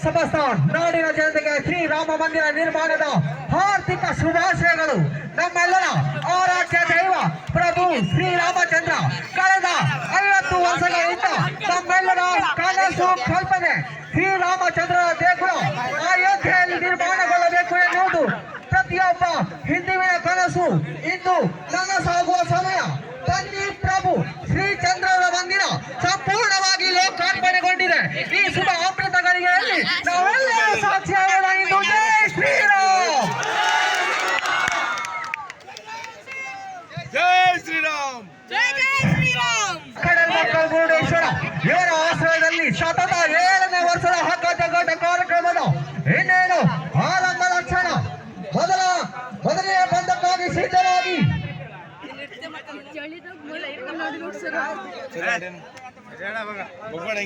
ಸಮಸ್ತ ನಾಡಿನ ಜನತೆಗೆ ಶ್ರೀರಾಮ ಮಂದಿರ ನಿರ್ಮಾಣದ ಹಾರ್ದಿಕ ಶುಭಾಶಯಗಳು. ನಮ್ಮೆಲ್ಲರ ಆರಾಧ್ಯ ದೈವ ಪ್ರಭು ಶ್ರೀರಾಮಚಂದ್ರ ಕಳೆದ 50 ವರ್ಷಗಳಿಂದ ನಮ್ಮೆಲ್ಲರ ಕನಸು ಕಲ್ಪನೆ ಶ್ರೀರಾಮಚಂದ್ರನ ದೇಗುಲ ಅಯೋಧ್ಯೆಯಲ್ಲಿ ನಿರ್ಮಾಣಗೊಳ್ಳಬೇಕು ಎನ್ನುವುದು ಪ್ರತಿಯೊಬ್ಬ ಹಿಂದುವಿನ ಕನಸು. ಇಂದು ನನಸಾಗುವ ಸಮಯ. ಬನ್ನಿ ಪ್ರಭು ಶ್ರೀಚಂದ್ರನ ಮಂದಿರ ಸಂಪೂರ್ಣವಾಗಿ ಲೋಕಾರ್ಪಣೆಗೊಂಡಿದೆ. ಈ ಶುಭ ಅಮೃತ ಗಳಿಗೆಯಲ್ಲಿ ನಾವೆಲ್ಲರೂ ಸಾಕ್ಷಿಯಾಗೋಣ. ಇಂದು ಜೈ ಶ್ರೀರಾಮ್, ಜೈ ಶ್ರೀರಾಮ್, ಜೈ ಜೈ ಶ್ರೀರಾಮ್. ಕಡಲ್ಮಕ್ಕಳ ಮುರುಡೇಶ್ವರ ಇವರ ಆಶ್ರಯದಲ್ಲಿ ಸತತ 7ನೇ ವರ್ಷದ ಹಗ್ಗ ಜಗ್ಗಾಟ ಕಾರ್ಯಕ್ರಮದ ಇನ್ನೇನು ಆರಂಭ ಲಕ್ಷಣ. ಮೊದಲನೇ ಬಂಧಕ್ಕಾಗಿ ಸಿದ್ಧರಾಗಿ ಬೊಬ್ಬಳ